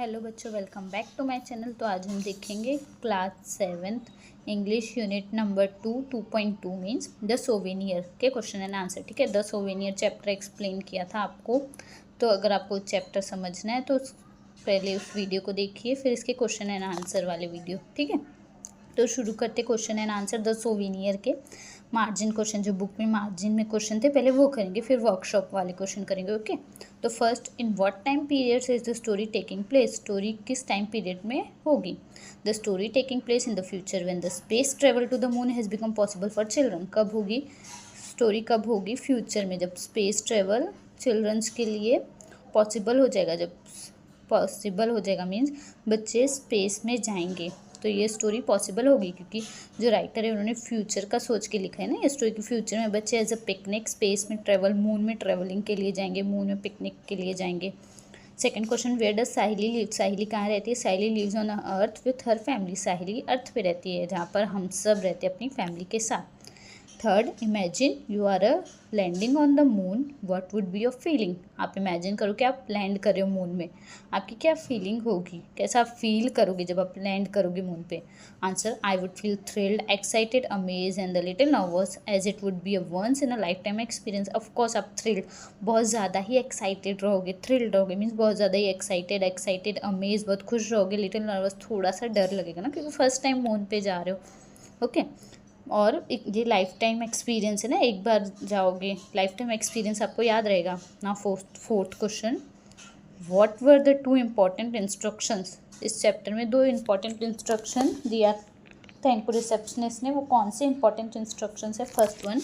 Hello बच्चों, welcome back to my channel. तो आज हम देखेंगे class 7th English unit number 2.2 means the souvenir के क्वेश्चन एंड आंसर। ठीक है, द सोवेनियर चैप्टर एक्सप्लेन किया था आपको। तो अगर आपको चैप्टर समझना है तो पहले उस वीडियो को देखिए, फिर इसके क्वेश्चन एंड आंसर वाले वीडियो। ठीक है, तो शुरू करते question and answer the souvenir के। मार्जिन क्वेश्चन, जो बुक में मार्जिन में क्वेश्चन थे पहले वो करेंगे, फिर वर्कशॉप वाले क्वेश्चन करेंगे। ओके, तो first, in what time periods is the story taking place. Story किस टाइम पीरियड में होगी। The story taking place in the future when the space travel to the moon has become possible for children. कब होगी story, कब होगी future में, जब space travel children's के लिए पॉसिबल हो जाएगा। जब पॉसिबल हो जाएगा मीन्स बच्चे स्पेस में जाएंगे, तो ये स्टोरी पॉसिबल होगी, क्योंकि जो राइटर है उन्होंने फ्यूचर का सोच के लिखा है ना ये स्टोरी, की फ्यूचर में बच्चे एज अ पिकनिक स्पेस में ट्रेवल, मून में ट्रेवलिंग के लिए जाएंगे, मून में पिकनिक के लिए जाएंगे। Second question, where does Sahili live. Sahili कहाँ रहती है। Sahili lives on earth with her family. Sahili earth पे रहती है, जहाँ पर हम सब रहते हैं अपनी फैमिली के साथ। Third, imagine you are a landing on the moon, what would be your feeling. आप इमेजिन करो कि आप लैंड कर रहे हो मून में, आपकी क्या फीलिंग होगी, कैसा आप फील करोगे जब आप लैंड करोगे मून पे। Answer, I would feel thrilled, excited, amaze and the little nervous as it would be a once in a life time experience. Of course आप थ्रिल्ड, बहुत ज़्यादा ही एक्साइटेड रहोगे। थ्रिल्ड रहोगे मीन्स बहुत ज़्यादा ही एक्साइटेड, अमेज बहुत खुश रहोगे, लिटिल नर्वस थोड़ा सा डर लगेगा ना, क्योंकि फर्स्ट टाइम मून पे जा रहे हो। ओके, और ये लाइफ टाइम एक्सपीरियंस है ना, एक बार जाओगे, लाइफ टाइम एक्सपीरियंस आपको याद रहेगा ना। Fourth question, what were the two important instructions. इस चैप्टर में दो इम्पॉर्टेंट इंस्ट्रक्शन दिया था इनको रिसेप्शनिस्ट ने, वो कौन से इंपॉर्टेंट इंस्ट्रक्शंस है। First one,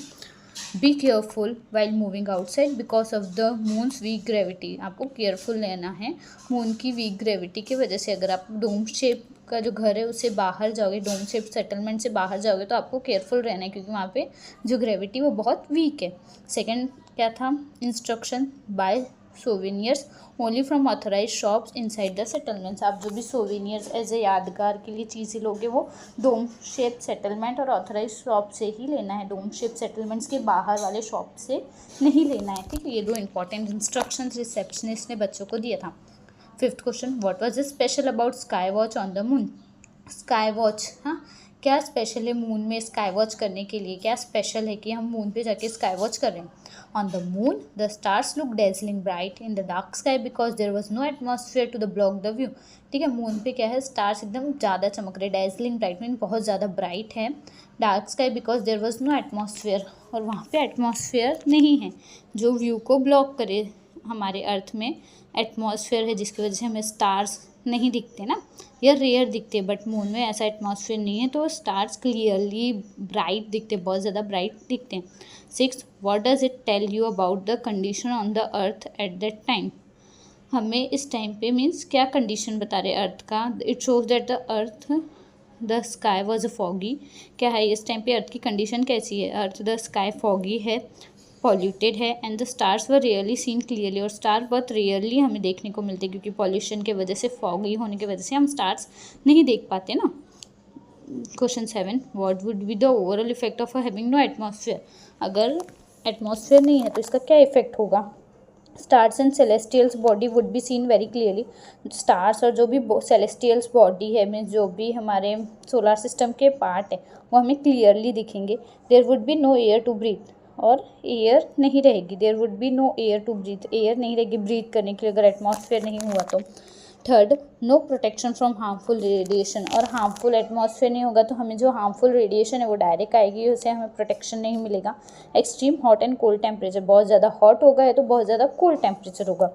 be careful while moving outside because of the moon's weak gravity. आपको केयरफुल लेना है मून की वीक ग्रेविटी की वजह से। अगर आप डोम शेप का जो घर है उससे बाहर जाओगे, डोम शेप सेटलमेंट से बाहर जाओगे, तो आपको केयरफुल रहना है, क्योंकि वहाँ पे जो ग्रेविटी वो बहुत वीक है। सेकेंड क्या था instruction, buy souvenirs only from authorise shops inside the settlements. आप जो भी सोवेनियर्स एज ए यादगार के लिए चीज़ें लोगे वो डोम शेप सेटलमेंट और ऑथराइज शॉप से ही लेना है, डोम शेप सेटलमेंट्स के बाहर वाले शॉप से नहीं लेना है। ठीक है, ये दो इंपॉर्टेंट इंस्ट्रक्शंस रिसेप्शनिस्ट ने बच्चों को दिया था। Fifth question, what was special about sky watch on the moon. Sky watch, हाँ, क्या स्पेशल है मून में स्काई वॉच करने के लिए, क्या स्पेशल है कि हम मून पे जाके स्काई वॉच कर रहे हैं। On the moon the stars look dazzling bright in the dark sky because there was no atmosphere to the block the view. ठीक है, मून पे क्या है, स्टार्स एकदम ज़्यादा चमक रहे, डेजलिंग ब्राइट मीन बहुत ज़्यादा ब्राइट है। Dark sky because there was no atmosphere, और वहाँ पे एटमॉस्फेयर नहीं है जो व्यू को ब्लॉक करे। हमारे अर्थ में एटमॉस्फेयर है जिसकी वजह से हमें स्टार्स नहीं दिखते ना, या रेयर दिखते, बट मून में ऐसा एटमॉस्फेयर नहीं है, तो स्टार्स क्लियरली ब्राइट दिखते, बहुत ज़्यादा ब्राइट दिखते हैं। Six, what does it tell you about the condition on the earth at that time. हमें इस टाइम पे मीन्स क्या कंडीशन बता रहे अर्थ का। It shows that the earth the sky was a foggy. क्या है इस टाइम पे अर्थ की कंडीशन कैसी है। अर्थ द स्काई फॉगी है, पॉल्यूटेड है, and the stars were rarely seen clearly. और स्टार बहुत रियरली हमें देखने को मिलते हैं, क्योंकि पॉल्यूशन के वजह से, फॉगी होने की वजह से हम स्टार्स नहीं देख पाते ना। Question 7, what would be the overall effect of having no atmosphere. अगर एटमॉस्फेयर नहीं है तो इसका क्या इफेक्ट होगा। Stars and celestials body would be seen very clearly. Stars और जो भी सेलेस्टियल्स बॉडी है मीन्स जो भी हमारे सोलर सिस्टम के पार्ट है वो हमें क्लियरली दिखेंगे। There would be no air to breathe, और एयर नहीं रहेगी। There would be no air to breathe, air नहीं रहेगी ब्रीथ करने के लिए अगर एटमॉस्फेयर नहीं हुआ तो। Third, no protection from harmful radiation, और हार्मफुल एटमॉस्फेयर नहीं होगा तो हमें जो हार्मफुल रेडिएशन है वो डायरेक्ट आएगी, उससे हमें प्रोटेक्शन नहीं मिलेगा। Extreme hot and cold temperature, बहुत ज़्यादा हॉट होगा है तो बहुत ज़्यादा कोल्ड टेम्परेचर होगा।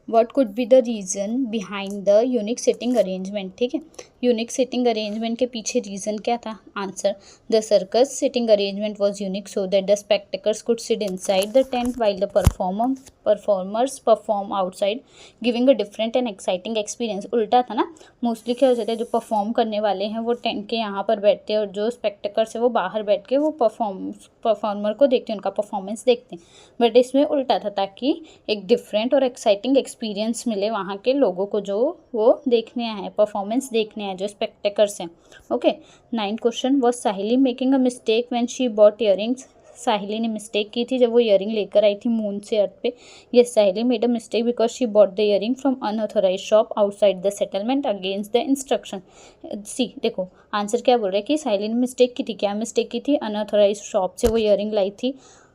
What could be the reason behind the unique sitting arrangement। ठीक है, यूनिक सिटिंग अरेंजमेंट के पीछे रीज़न क्या था। Answer, the circus sitting arrangement was unique so that the spectators could sit inside the tent while the performers perform outside giving a different and exciting experience. उल्टा था ना, mostly क्या हो जाता है, जो परफॉर्म करने वाले हैं वो टेंट के यहाँ पर बैठते हैं और जो स्पेक्टेकर्स है वो बाहर बैठ के वो परफॉर्मर को देखते हैं, उनका परफॉर्मेंस देखते हैं। बट इसमें उल्टा था, ताकि एक डिफरेंट और एक्साइटिंग एक्सपीरियंस मिले वहाँ के लोगों को जो वो देखने आए हैं, परफॉर्मेंस देखने आए जो स्पेक्टेकर्स हैं। Okay, 9th question, was Sahili making a mistake when she bought earrings. Sahili ने मिस्टेक की थी जब वो ईयरिंग लेकर आई थी मून से अर्थ पे। Yes, Sahili made a mistake because she bought the earring from unauthorised shop outside the settlement against the instruction. See देखो आंसर क्या बोल रहा है कि साहिली ने मिस्टेक की थी। क्या मिस्टेक की थी? अनऑथोराइज शॉप से वो ईयरिंग लाई थी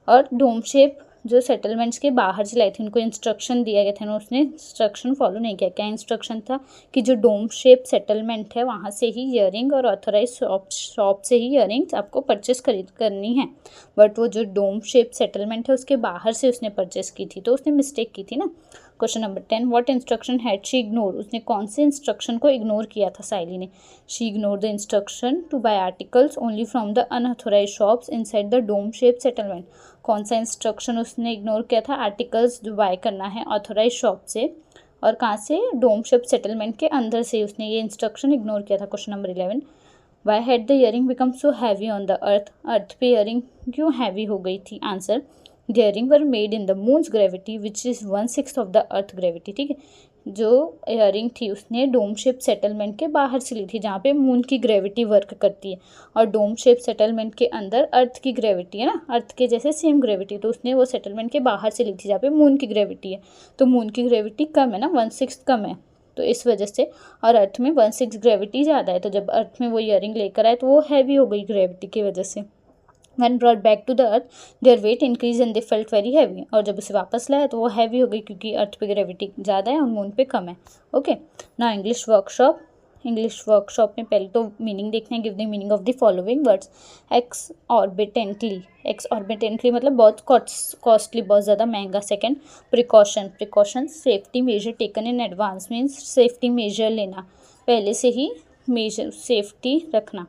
और डोम शेप जो सेटलमेंट्स के बाहर से लाई थी, उनको इंस्ट्रक्शन दिया गया था ना, उसने इंस्ट्रक्शन फॉलो नहीं किया। क्या इंस्ट्रक्शन था? कि जो डोम शेप सेटलमेंट है वहाँ से ही ईयरिंग और ऑथोराइज शॉप से ही ईयरिंग्स आपको परचेस करनी है। बट वो जो डोम शेप सेटलमेंट है उसके बाहर से उसने परचेस की थी, तो उसने मिस्टेक की थी ना। Question number 10, what instruction had she ignore? उसने कौन से इंस्ट्रक्शन को इग्नोर किया था साहिली ने? She ignore the instruction to buy articles only from the unauthorise shops inside the dome shape settlement. कौन सा इंस्ट्रक्शन उसने इग्नोर किया था? आर्टिकल्स जो बाय करना है ऑथोराइज शॉप से, और कहाँ से? डोम शेप सेटलमेंट के अंदर से उसने ये इंस्ट्रक्शन इग्नोर किया था। Question number 11, why had the earring become so heavy on the earth? Earth पे ईयरिंग क्यों हैवी हो गई थी? Answer, the earring were made in the moon's gravity which is 1/6 of the earth gravity. ठीक है, जो ईयरिंग थी उसने डोम शेप सेटलमेंट के बाहर से ली थी जहाँ पे मून की ग्रेविटी वर्क करती है, और डोम शेप सेटलमेंट के अंदर अर्थ की ग्रेविटी है ना, अर्थ के जैसे सेम ग्रेविटी, तो उसने वो सेटलमेंट के बाहर से ली थी जहाँ पे मून की ग्रेविटी है। तो मून की ग्रेविटी कम है ना, 1/6 कम है, तो इस वजह से, और अर्थ में 1/6 ग्रेविटी ज़्यादा है, तो जब अर्थ में वो ईयरिंग लेकर आए तो वो हैवी हो गई ग्रेविटी की वजह से। When brought back to the earth, their weight increased and they felt very heavy। और जब उसे वापस लाया तो वो हैवी हो गई क्योंकि अर्थ पे ग्रेविटी ज़्यादा है और मून पे कम है। ओके, ना इंग्लिश वर्कशॉप। इंग्लिश वर्कशॉप में पहले तो मीनिंग देखना है। Give the meaning of the following words. Exorbitantly, exorbitantly मतलब बहुत कॉस्टली, बहुत ज़्यादा महंगा। Second, precaution, precaution safety measure taken in advance, means safety measure लेना, पहले से ही मेजर सेफ्टी रखना।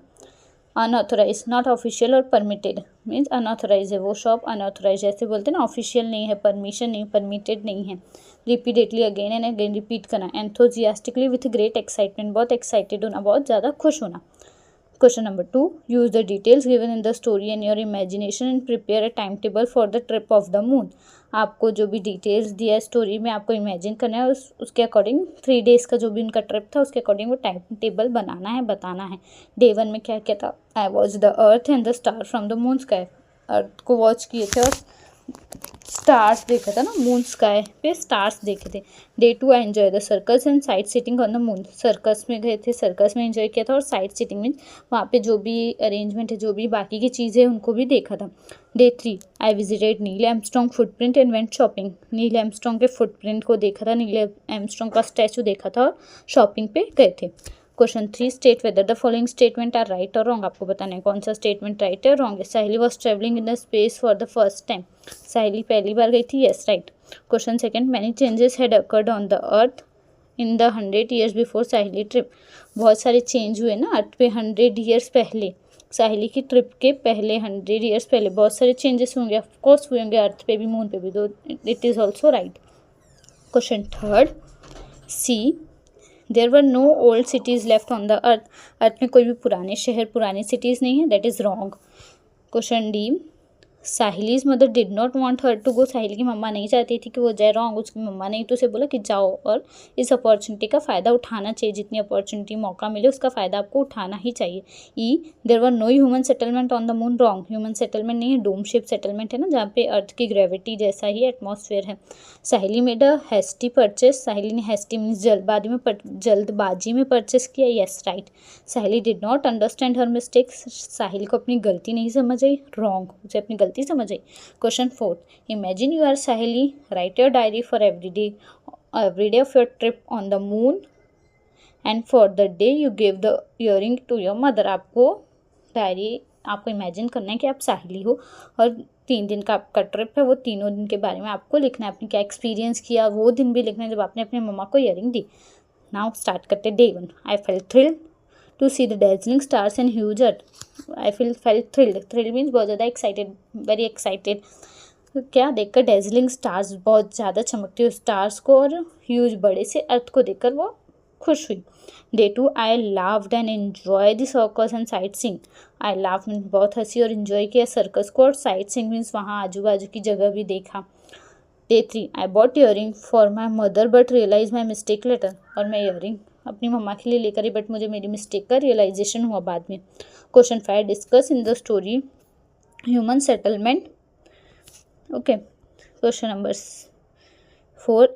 Unauthorised, not official or permitted, means unauthorised है वो शॉप, अनऑथोराइज ऐसे बोलते हैं ना, ऑफिशियल नहीं है, परमिशन नहीं, परमिटेड नहीं है। Repeatedly, again and again repeat करना। एंथोजियास्टिकली, विथ ग्रेट एक्साइटमेंट, बहुत एक्साइटेड होना, बहुत ज़्यादा खुश होना। Question number 2, use the details given in the story and your imagination and prepare a time table for the trip of the moon. आपको जो भी डिटेल्स दिया है स्टोरी में, आपको इमेजिन करना है, उसके अकॉर्डिंग 3 डेज़ का जो भी उनका ट्रिप था उसके अकॉर्डिंग वो टाइम टेबल बनाना है, बताना है। डे 1 में क्या क्या था? I watch the earth and the star from the moon sky. Earth को वॉच किए थे और स्टार्स देखा था ना, मून स्काई पे स्टार्स देखे थे। Day 2, I enjoy the circus and site sitting on the moon. Circus में गए थे, सर्कस में एंजॉय किया था, और साइट सिटिंग मीन्स वहाँ पे जो भी अरेंजमेंट है, जो भी बाकी की चीज़ें हैं उनको भी देखा था। Day 3, I visited Neil Armstrong footprint and went shopping. Neil Armstrong के फुटप्रिंट को देखा था, नील आर्मस्ट्रॉन्ग का स्टैचू देखा था और शॉपिंग पे गए थे। Question 3, state whether the following statement are right और रॉन्ग। आपको बताना है कौन सा स्टेटमेंट राइट है, रॉन्ग है। Sahili was travelling in the space for the first time. Sahili पहली बार गई थी, yes right. Question 2, many changes had occurred on the earth in the 100 years before Sahili trip. बहुत सारे चेंज हुए ना अर्थ पे 100 years पहले, साहिली की ट्रिप के पहले 100 years पहले बहुत सारे चेंजेस होंगे, ऑफकोर्स हुए होंगे अर्थ पे भी, मून पे भी, तो it is also right. Question 3, C, there were no old cities left on the earth. Earth में कोई भी पुराने शहर, पुरानी सिटीज़ नहीं है, that is wrong. Question D, Sahili's mother did not want her to go. Sahil की मम्मा नहीं चाहती थी कि वो जाए, रॉन्ग। उसकी मम्मा ने तो उसे बोला कि जाओ, और इस अपॉर्चुनिटी का फ़ायदा उठाना चाहिए, जितनी अपॉर्चुनिटी मौका मिले उसका फ़ायदा आपको उठाना ही चाहिए। E, there were no human settlement on the moon, wrong. Human settlement नहीं है, डोम शेप सेटलमेंट है ना, जहाँ पे अर्थ की ग्रेविटी जैसा ही एटमॉस्फेयर है। Sahili made a hasty purchase. Sahili ने हैस्टी मीन्स जल्दबाजी में परचेस किया, yes right. Sahili did not understand her mistakes. Sahil को अपनी गलती नहीं समझ आई, रॉन्ग। उसे अपनी गलती समझ आई। Question 4, imagine you are Sahili, write your diary for every day of your trip on the moon and for the day you give the earring to your mother. आपको डायरी, आपको इमेजिन करना है कि आप साहिली हो और 3 दिन का आपका ट्रिप है, वो तीनों दिन के बारे में आपको लिखना है, आपने क्या एक्सपीरियंस किया वो दिन भी लिखना है जब आपने अपनी मम्मा को ईयरिंग दी। नाउ स्टार्ट करते day 1। I felt thrilled to see the dazzling stars and huge earth. I felt thrilled means बहुत ज़्यादा एक्साइटेड, वेरी एक्साइटेड। क्या देखकर? डेजलिंग स्टार्स, बहुत ज़्यादा चमकते हुए स्टार्स को, और ह्यूज बड़े से अर्थ को देखकर वो खुश हुई। Day 2, I loved and enjoy the circus and sightseeing. I love means बहुत हंसी और इन्जॉय किया सर्कस को, और साइट सीइंग मीन्स वहाँ आजू बाजू की जगह भी देखा। Day 3, I bought earring for my mother but realise my mistake later. और मैं ईयरिंग अपनी मम्मा के लिए लेकर ही, बट मुझे मेरी मिस्टेक का रियलाइजेशन हुआ बाद में। Question 5, discuss in the story human settlement. Okay, question number 4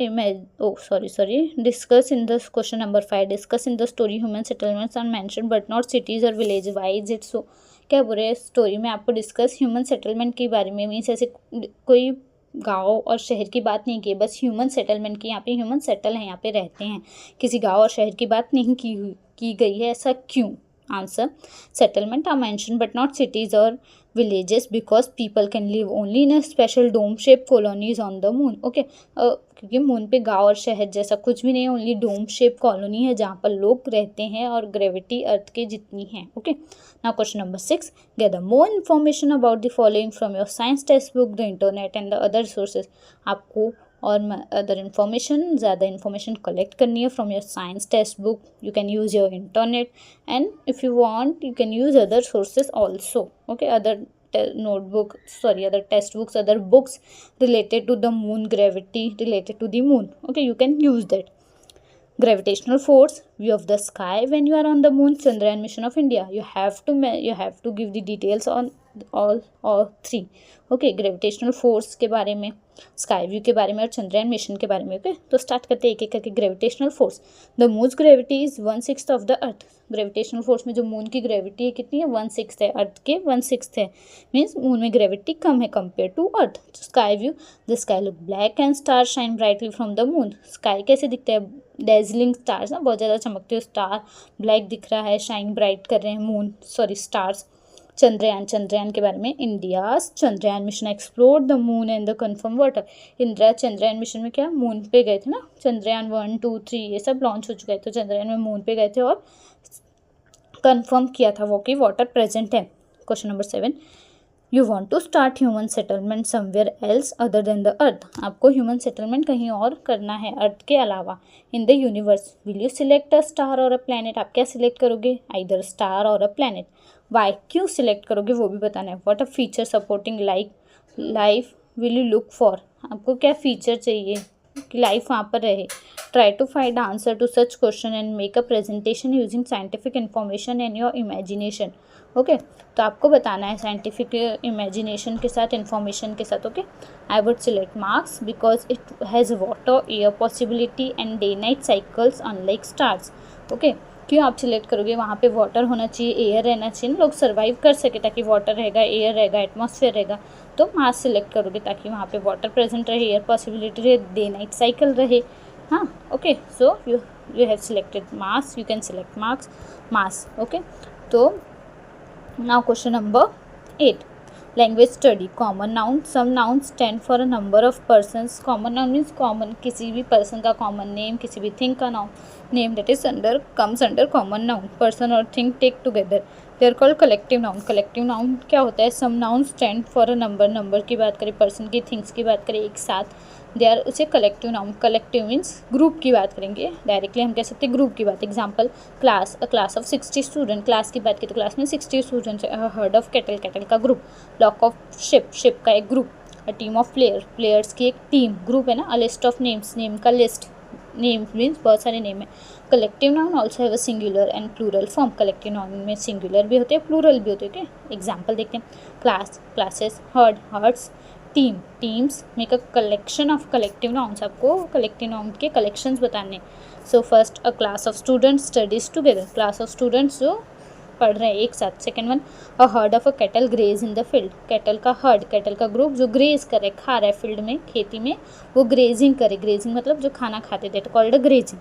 discuss in the question number 5, discuss in the story human settlements are mentioned but not cities or village. Why is it so? क्या बुरे story में आपको discuss human settlement के बारे में, means ऐसे कोई गांव और शहर की बात नहीं की, बस ह्यूमन सेटलमेंट की, यहाँ पे ह्यूमन सेटल हैं, यहाँ पे रहते हैं, किसी गांव और शहर की बात नहीं की गई है, ऐसा क्यों? Answer, settlement are mention but not cities or villages because people can live only in a special dome shape colonies on the moon. Okay, क्योंकि मून पे गांव और शहर जैसा कुछ भी नहीं है, ओनली डोम शेप कॉलोनी है जहाँ पर लोग रहते हैं और ग्रेविटी अर्थ के जितनी है. Okay, now question number 6, gather more information about the following from your science text book, the internet and the other sources. आपको और अदर इन्फॉर्मेशन, ज़्यादा इन्फॉर्मेशन कलेक्ट करनी है from your science text book. You can use your internet and if you want you can use other sources also. Okay, other other textbooks, other books related to the moon, gravity related to the moon. Okay, you can use that. Gravitational force, view of the sky when you are on the moon, Chandrayaan mission of India. You have to give the details on all three. Okay, gravitational force के बारे में, sky view के बारे में और Chandrayaan mission के बारे में. ओके, तो स्टार्ट करते हैं एक एक करके. Gravitational force, the moon's gravity is 1/6 of the earth. Gravitational force में जो मून की ग्रेविटी है कितनी है? 1/6 है, अर्थ के 1/6 है, मीन्स मून में ग्रेविटी कम है compare to earth. Sky view, the sky look black and star shine brightly from the moon. Sky कैसे दिखते हैं? डेजलिंग स्टार्स ना, बहुत ज़्यादा चमकते हुए स्टार, ब्लैक दिख रहा है, शाइन ब्राइट कर रहे हैं स्टार्स. चंद्रयान के बारे में, India's Chandrayaan mission explore the moon and the confirm water. India Chandrayaan mission में क्या मून पे गए थे ना, चंद्रयान 1, 2, 3 ये सब लॉन्च हो चुका है, तो चंद्रयान में मून पे गए थे और कंफर्म किया था वो कि वाटर प्रेजेंट है. Question number 7, you want to start human settlement somewhere else other than the earth. आपको ह्यूमन सेटलमेंट कहीं और करना है अर्थ के अलावा. In the universe, will you select a star और अ प्लैनेट. आप क्या सिलेक्ट करोगे? आइदर स्टार और अ प्लैनेट. वाई, क्यों सिलेक्ट करोगे वो भी बताना है. What a feature supporting life will you look for. आपको क्या फीचर चाहिए कि लाइफ वहाँ पर रहे. Try to find answer to such question and make a presentation using scientific information and your imagination. Okay, तो आपको बताना है साइंटिफिक इमेजिनेशन के साथ, इन्फॉर्मेशन के साथ. Okay, I would select Mars because it has water, air possibility and day night cycles unlike stars. Okay, क्यों आप सिलेक्ट करोगे? वहाँ पे वाटर होना चाहिए, एयर रहना चाहिए, लोग सर्वाइव कर सके, ताकि वाटर रहेगा, एयर रहेगा, एटमॉस्फेयर रहेगा, तो मार्स सिलेक्ट करोगे ताकि वहाँ पे वाटर प्रेजेंट रहे, एयर पॉसिबिलिटी रहे, डे नाइट साइकिल रहे. हाँ, okay, so you have selected Mars, you can select Mars. Okay, तो now question number 8, language study. Common noun, some noun stand for a number of persons. Common noun means common, किसी भी person का common name, किसी भी thing का name that is comes under common noun. Person or thing take together, they are called collective noun. collective noun क्या होता है? some noun stand for a number की बात करें, person की, things की बात करें एक साथ, they are उसे collective noun. collective means group की बात करेंगे, डायरेक्टली हम कह सकते हैं ग्रुप की बात. Example, class, a class of 60 student. Class की बात की तो क्लास में 60 students. Herd of cattle, cattle का ग्रुप. लॉक ऑफ शिप का एक group. A team of players की एक टीम, ग्रुप है ना. A list of names, name का लिस्ट. नेम्स मीन्स बहुत सारे नेम है. Collective noun also have a singular and plural form. Collective noun में सिंगुलर भी होते हैं, प्लूरल भी होते हैं. ओके, एग्जाम्पल देखते हैं. Class, classes. Herd, herds. Team, teams. Make a collection of collective nouns. आपको कलेक्टिव नाउन के कलेक्शंस बताने. So first, a class of students studies together. Class of students जो पढ़ रहे हैं एक साथ. Second one, a herd of a cattle graze in the field. Cattle का हर्ड, कैटल का ग्रुप जो ग्रेज करे, खा रहा है फील्ड में, खेती में, वो ग्रेजिंग करे. ग्रेजिंग मतलब जो खाना खाते थे, called a grazing.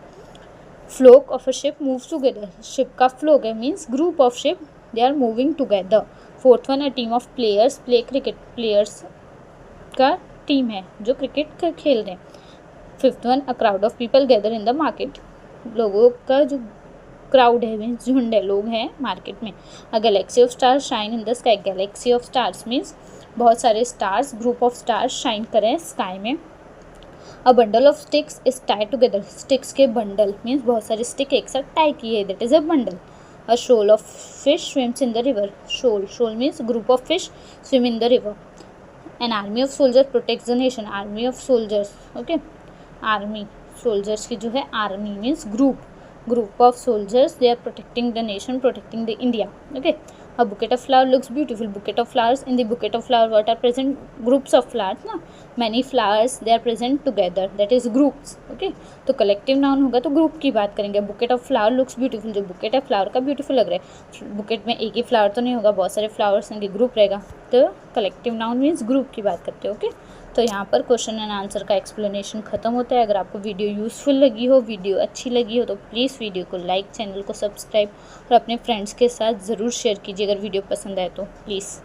Flock of a sheep moves together. Sheep का फ्लोक है means group of sheep, they are moving together. Fourth one, a team of players play cricket. Players का टीम है जो क्रिकेट खेल रहे हैं. Fifth one, a crowd of people gather in the market. लोगों का जो क्राउड है मीन्स झुंड है, लोग हैं मार्केट में. A galaxy of stars shine in the sky. Galaxy of stars means बहुत सारे stars, group of stars shine करें स्काई में. A bundle of sticks is tied together. Sticks के बंडल मीन्स बहुत सारे स्टिक एक साथ टाई किए, that is a bundle. A shoal of fish swims in the river. Shoal means group of fish swim in the river. An army of soldiers protects the nation. Army of soldiers. Okay, army, soldiers की जो है army means group of soldiers, they are protecting the nation, protecting the India. Okay, a bouquet of flower looks beautiful, bouquet of flowers, in the bouquet of flower what are present, groups of flowers ना, many flowers they are present together, that is groups. Okay, तो collective noun होगा तो group की बात करेंगे। Bouquet of flower looks beautiful, जो bouquet है flower का ब्यूटीफुल लग रहा है, बुकेट में एक ही फ्लावर तो नहीं होगा, बहुत सारे फ्लावर्स होंगे, ग्रुप रहेगा, तो कलेक्टिव नाउन मीन्स ग्रुप की बात करते हो। ओके, तो यहाँ पर क्वेश्चन एंड आंसर का एक्सप्लेनेशन खत्म होता है। अगर आपको वीडियो यूज़फुल लगी हो, वीडियो अच्छी लगी हो, तो प्लीज़ वीडियो को लाइक, चैनल को सब्सक्राइब और अपने फ्रेंड्स के साथ ज़रूर शेयर कीजिए अगर वीडियो पसंद आए तो प्लीज़।